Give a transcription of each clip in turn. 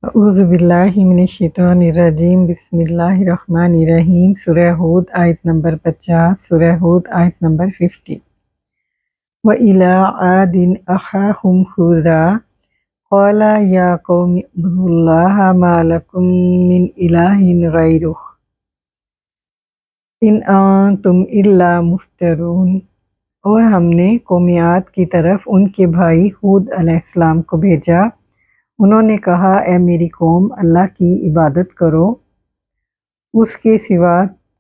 اعوذ باللہ من الشیطان الرجیم بسم اللہ الرحمن الرحیم سورہ ہود آیت نمبر 50 سورہ ہود آیت نمبر 50 وَإِلَىٰ عَادٍ أَخَاهُمْ هُودًا قَالَ يَا قَوْمِ اعْبُدُوا اللَّهَ مَا لَكُم مِّنْ إِلَٰهٍ غَيْرُهُ إِنْ أَنتُمْ إِلَّا مُفْتَرُونَ۔ اور ہم نے قوم عاد کی طرف ان کے بھائی ہود علیہ السلام کو بھیجا۔ انہوں نے کہا، اے میری قوم، اللہ کی عبادت کرو، اس کے سوا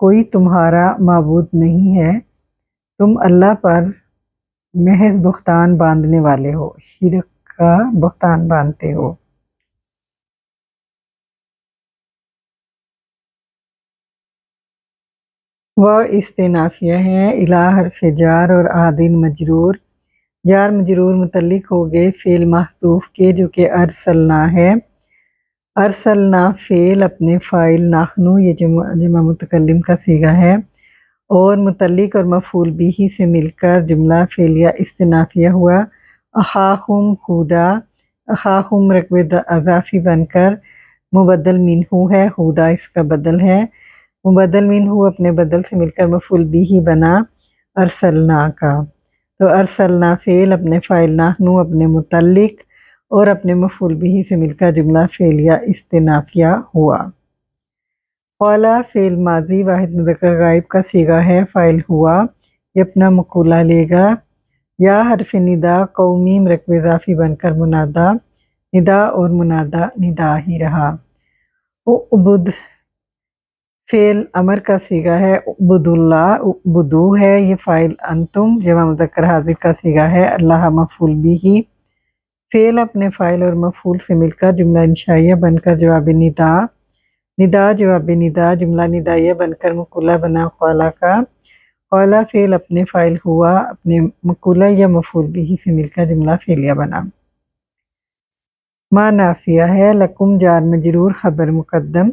کوئی تمہارا معبود نہیں ہے، تم اللہ پر محض بہتان باندھنے والے ہو، شرک کا بہتان باندھتے ہو۔ وہ استنافیہ ہے، الہ حرف جار اور عادن مجرور، جار مجرور متعلق ہو گئے فعل محذوف کے جو کہ ارسلنا ہے۔ ارسلنا فعل اپنے فاعل نحنو یہ جمع متکلم کا صیغہ ہے، اور متعلق اور مفعول بھی سے مل کر جملہ فعلیہ استنافیہ ہوا۔ اخاہم ہودا، اخاہم رکب اضافی بن کر مبدل منہو ہے، ہودا اس کا بدل ہے، مبدل منہو اپنے بدل سے مل کر مفعول بھی بنا ارسلنا کا۔ تو ارسلنا فعل اپنے فاعل نحنو اپنے متعلق اور اپنے مفعول بھی سے مل کر جملہ فعلیہ استنافیہ ہوا۔ قالا فعل ماضی واحد مذکر غائب کا صیغہ ہے، فاعل ہوا، یہ اپنا مقولہ لے گا۔ یا حرف ندا قومی مرکب اضافی بن کر منادا، ندا اور منادا ندا ہی رہا۔ اعبد فعل امر کا صیغہ ہے، اعبد اللہ، اعبدو ہے یہ فاعل انتم جمع مذکر حاضر کا صیغہ ہے، اللہ مفعول بھی، فعل اپنے فاعل اور مفعول سے مل کر جملہ انشائیہ بن کر جواب ندا، ندا جواب ندا جملہ ندائیہ بن کر مقولہ بنا قالا کا۔ قالا فعل اپنے فاعل ہوا اپنے مقولہ یا مفعول بھی سے مل کر جملہ فعلیہ بنا۔ ما نافیہ ہے، لکم جار مجرور خبر مقدم،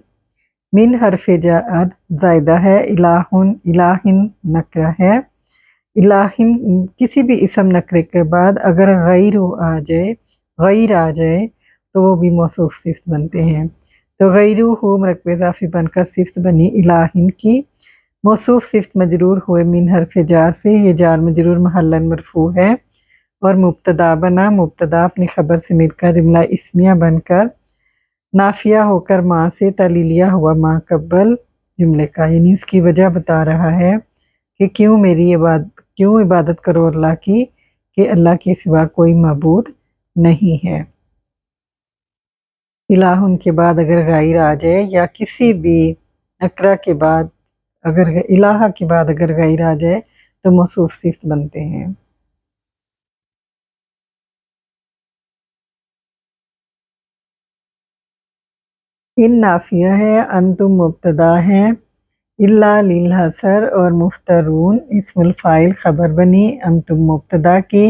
من حرف جار زائدہ ہے، الہن الہن نکرہ ہے، الہن کسی بھی اسم نکرے کے بعد اگر غیر آ جائے تو وہ بھی موصوف صفت بنتے ہیں۔ تو غیرہ مرکب اضافی بن کر صفت بنی الہن کی، موصوف صفت مجرور ہوئے من حرف جار سے، یہ جار مجرور محلا مرفوع ہے، اور مبتدا بنا، مبتدا اپنی خبر سے مل کر جملہ اسمیہ بن کر نافیہ ہو کر ماں سے تعلیلیہ ہوا ماں قبل جملے کا، یعنی اس کی وجہ بتا رہا ہے کہ کیوں عبادت کرو اللہ کی، کہ اللہ کے سوا کوئی معبود نہیں ہے۔ الہن کے بعد اگر غیر آ جائے یا کسی بھی نکرہ کے بعد الہ کے بعد اگر غیر آ جائے تو موصوف صفت بنتے ہیں۔ ان نافیہ ہے، انتم مبتدا ہیں، الا للحصر اور مفترون اسم الفاعل خبر بنی انتم مبتدا کی،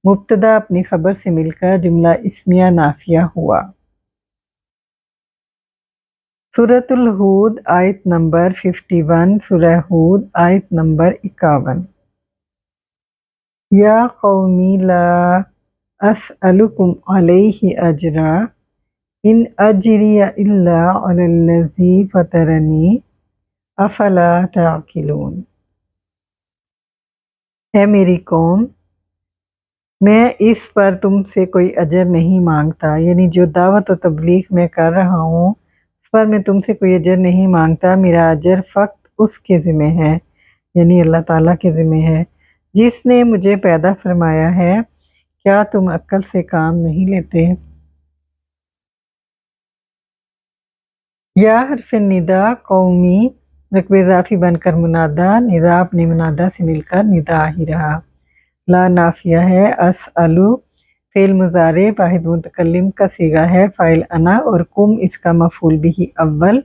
مبتدا اپنی خبر سے مل کر جملہ اسمیہ نافیہ ہوا۔ سورۃ الہود آیت نمبر 51 سورہ ہود آیت نمبر 51 یا قومی لا اسألکم علیہ اجرا ان اجری الا علی الذی فطرنی افلا تعقلون۔ اے میری قوم، میں اس پر تم سے کوئی اجر نہیں مانگتا، یعنی جو دعوت و تبلیغ میں کر رہا ہوں اس پر میں تم سے کوئی اجر نہیں مانگتا، میرا اجر فقط اس کے ذمہ ہے، یعنی اللہ تعالیٰ کے ذمہ ہے جس نے مجھے پیدا فرمایا ہے۔ کیا تم عقل سے کام نہیں لیتے؟ یا حرف ندا قومی رکب اضافی بن کر منادا، ندا اپنی منادا سے مل کر ندا ہی رہا۔ لا نافیہ ہے، اسألو فعل مضارع واحد متکلم کا صیغہ ہے، فاعل انا، اور کم اس کا مفعول بھی اول،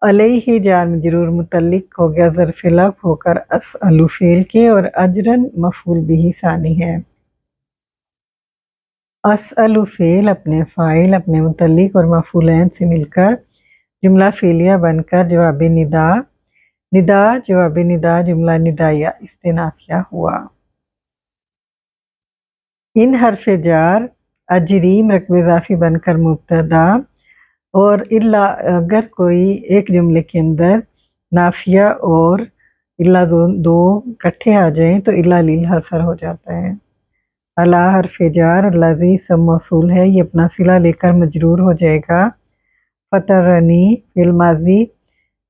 علیہ جار مجرور متعلق ہو گیا ظرف لفظ ہو کر اسألو فعل کے، اور اجرن مفعول بھی ثانی ہے۔ اسألو فعل اپنے فاعل اپنے متعلق اور مفعولین سے مل کر جملہ فعلیہ بن کر جواب ندا، ندا جواب ندا جملہ ندائیہ استنافیہ ہوا۔ ان حرف جار अजरी मरकब इज़ाफ़ी बनकर मुब्तदा, और इल्ला अगर कोई एक जुमले के अंदर नाफिया और इल्ला दो इकट्ठे आ जाएं तो इल्ला लिल हसर हो जाता है। अला हर्फ जार, लज़ी सब मौसूल है, ये अपना सिला लेकर मजरूर हो जाएगा। फतरनी फिल माजी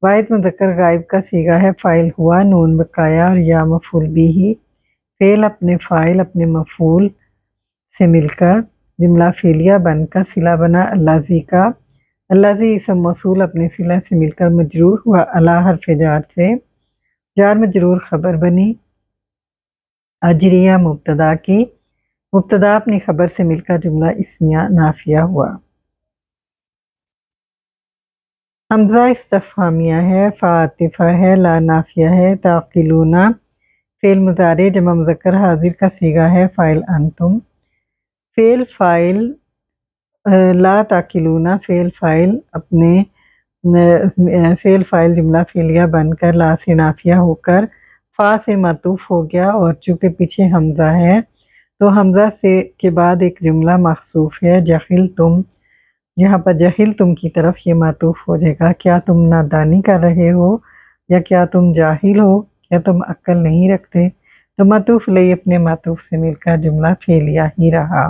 वाहिद मुज़क्कर गायब का सीगा है, फ़ाइल हुआ, नून बकाया और या मफ़ूल बिही। फ़ेल अपने फ़ाइल अपने मफ़ूल से मिलकर जुमला फ़ेलिया बनकर सिला बना अल्लाज़ी का। अल्लाज़ी इसम मौसूल अपने सिला से मिलकर मजरूर हुआ अला हर्फ जार से, जार मजरूर ख़बर बनी। अजरिया मुब्तदा की, मुब्तदा अपनी ख़बर से मिलकर जुमला इस्मिया नाफिया हुआ। हमज़ा इस्तफ़हामिया है, फ़ातिफ़ा है, ला नाफिया है, ताक़िलूना फ़ेल मुज़ारे जमा मुज़क्कर हाज़िर का सीगा है, फ़ाइल अंतुम। फ़ेल फ़ाइल ला ताक़िलूना फ़ेल फ़ाइल अपने फ़ेल फ़ाइल जुमला फ़ेलिया बनकर ला से नाफिया होकर फ़ा से मातूफ़ हो गया, और चूँकि पीछे हमज़ा है तो हमज़ा से के बाद एक जुमला मख़सूफ़ है, जहिल तुम, यहाँ पर जहिल तुम की तरफ ये मातूफ़ हो जाएगा। क्या तुम नादानी कर रहे हो, या क्या तुम जाहिल हो, क्या तुम अक्ल नहीं रखते। तो मातूफ़ लई अपने मातूफ़ से मिलकर जुमला फ़ेलिया ही रहा।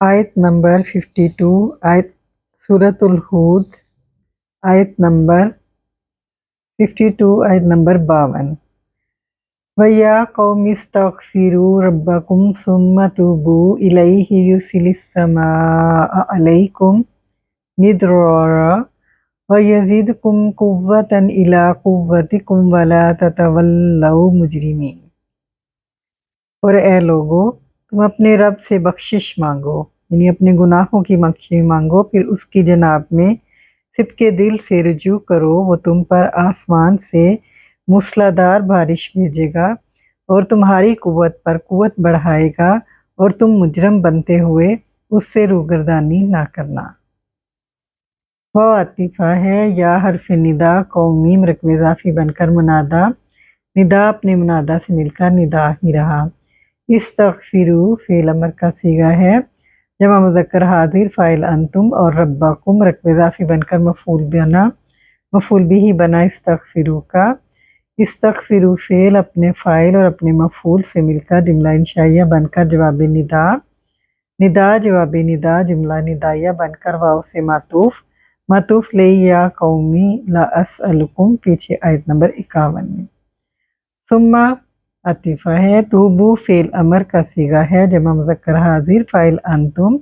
आयत नंबर 52, आयत सूरतुल हूद, आयत नंबर 52, आयत नंबर 52। वया कौम इस्तग़फ़िरू रब्बकुम सुम्मा तूबू इलैहि युरसिलिस समाअ अलैकुम मिदरारा व यज़िदकुम कुव्वतन इला कुव्वतिकुम वला ततवल्लौ मुजरिमीन। और ए लोगो, तुम अपने रब से बख्शिश मांगो, यानी अपने गुनाहों की माफ़ी मांगो, फिर उसकी जनाब में सिद्के दिल से रुजू करो, वो तुम पर आसमान से मूसलाधार बारिश भेजेगा और तुम्हारी कुव्वत पर कुव्वत बढ़ाएगा, और तुम मुजरम बनते हुए उससे रूगर्दानी ना करना। वह आतिफा है, या हर्फ निदा कौमी मरकब इज़ाफ़ी बनकर मुनादा, निदा अपने मुनादा से मिलकर निदा ही रहा। इस्तग़फ़िरू फ़ेल अमर का सीगा है, जमा मुज़क्कर हाज़िर, फ़ाइल अंतुम, और रब्बकुम मरकब इज़ाफ़ी बनकर मफ़ूल बना, मफ़ूल बिही बना इस्तग़फ़िरू का। इस्तग़फ़िरू फ़ेल अपने फ़ाइल और अपने मफ़ूल से मिलकर जुमला इंशाइया बनकर जवाब निदा, निदा जवाब निदा जुमला निदाइया बनकर वाव से मातूफ़, मातूफ़ ले या कौमी ला अस्अलुकुम पीछे आयत नंबर 51 में। सुम्मा अतीफ़ा है, तूबू फ़ेल अमर का सीगा है, जमा मुज़क्कर हाज़िर, फ़ाइल अंतुम,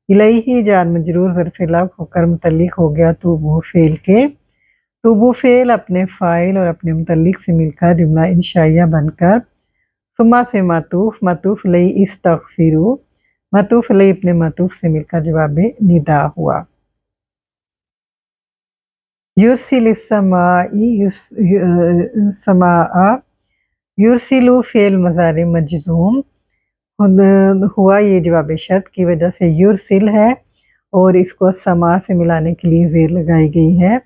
इलैहि जार मजरूर ज़र्फ़ लफ़ होकर मुतल्लिक़ हो गया तूबू फ़ेल के। तूबू फ़ेल अपने फ़ाइल और अपने मुतल्लिक़ से मिलकर जुमला इंशाइया बनकर सुम्मा से मातूफ़, मातूफ़ लई इस्तग़फ़िरू, मातूफ़ लई अपने मातूफ़ से मिलकर जवाब निदा हुआ। युरसिलिस समाई समाआ, युरसिलु फ़ेल मुज़ारे मजज़ूम हुआ, ये जवाब शर्त की वजह से युरसिल है और इसको समा से मिलाने के लिए ज़ेर लगाई गई है।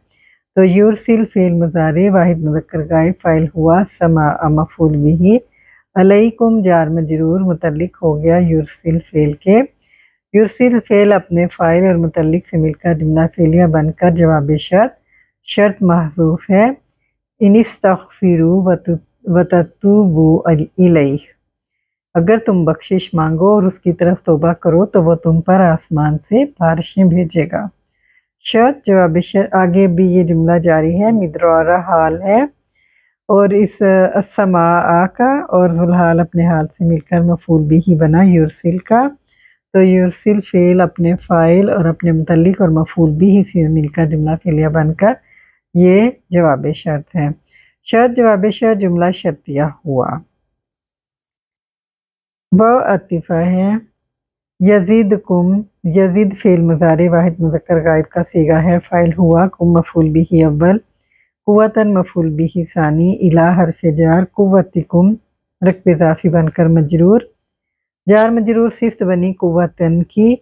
तो युरसिल फ़ेल मुज़ारे वाहिद मुज़क्कर गायब, फ़ाइल हुआ, समा मफ़ूल बिही, अलैकुम जार मजरूर मुतल्लिक़ हो गया युरसिल फ़ेल के। युरसिल फ़ेल अपने फ़ाइल और मुतल्लिक़ से मिलकर जुमला फ़ेलिया बनकर जवाब शर्त, शर्त महज़ूफ़ है। इनिस्तग़फ़िरू वततूबू इलैह, अगर तुम बख्शिश मांगो और उसकी तरफ तौबा करो तो वो तुम पर आसमान से बारिशें भेजेगा। शर्त जवाब शर्त, आगे भी ये जुमला जारी है, मिदरारा हाल है, और इस असमा का और जुलहाल अपने हाल से मिलकर मफूल बिही बना युरसिल का। तो युरसिल फ़ेल अपने फ़ाइल और अपने मुतल्लिक़ और मफूल बिही से मिलकर जुमला फ़ेलिया बनकर ये जवाब शर्त है। शर्त जवाब शर्त जुमला शर्तिया हुआ। वह अतीफ़ा है, यज़ीदकुम, यज़ीद फ़ेल मुज़ारे वाहिद मुज़क्कर गायब का सीगा है, फ़ाइल हुआ, कुम मफ़ूल बिही अव्वल, कुव्वतन मफ़ूल बिही सानी, इला हर्फ़ जार, कुव्वतिकुम रकब इज़ाफ़ी बनकर मजरूर, जार मजरूर सिफ़त बनी कुव्वतन की,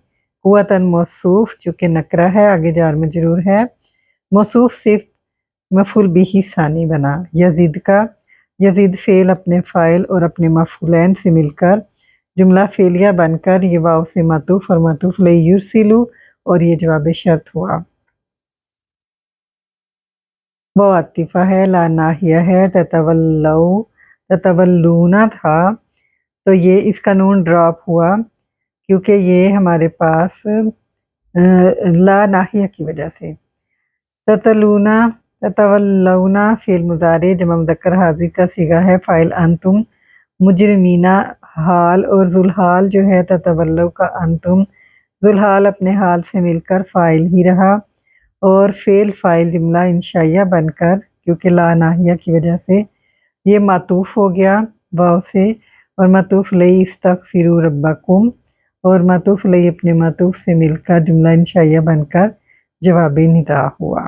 कुव्वतन मौसूफ़ चूँकि नकरा है आगे जार मजरूर है, मौसूफ़ सिफ़त मफ़ूल बिही सानी बना। यज़ीद का, यजीद फ़ेल अपने फ़ाइल और अपने मफ़ऊलैन से मिलकर जुमला फ़ेलिया बनकर ये वाव से मातूफ़ और मातूफ़ अलैहि युरसिलु और ये जवाब शर्त हुआ। वो आतिफ़ा है, ला नाहिया है, ततवल्लूना था, तो ये इसका नून ड्रॉप हुआ क्योंकि ये हमारे पास ला नाहिया की वजह से। ततलूना ततवल्लौना फ़िल मुज़ारे जमा मुज़क्कर हाज़िर का सीगा है, फ़ाइल अंतुम, मुजरिमीना हाल और ज़ुलहाल जो है ततवल्लौ का अंतुम, ज़ुलहाल अपने हाल से मिलकर फ़ाइल ही रहा और फ़ेल फ़ाइल जुमला इंशाइया बनकर क्योंकि ला नाहिया की वजह से ये मातूफ़ हो गया वाव से और मातूफ़ अलैहि इस्तग़फ़िरू रब्बकुम और मातूफ़ अलैहि अपने मातूफ़ से मिलकर जुमला इंशाइया बनकर जवाब निदा हुआ।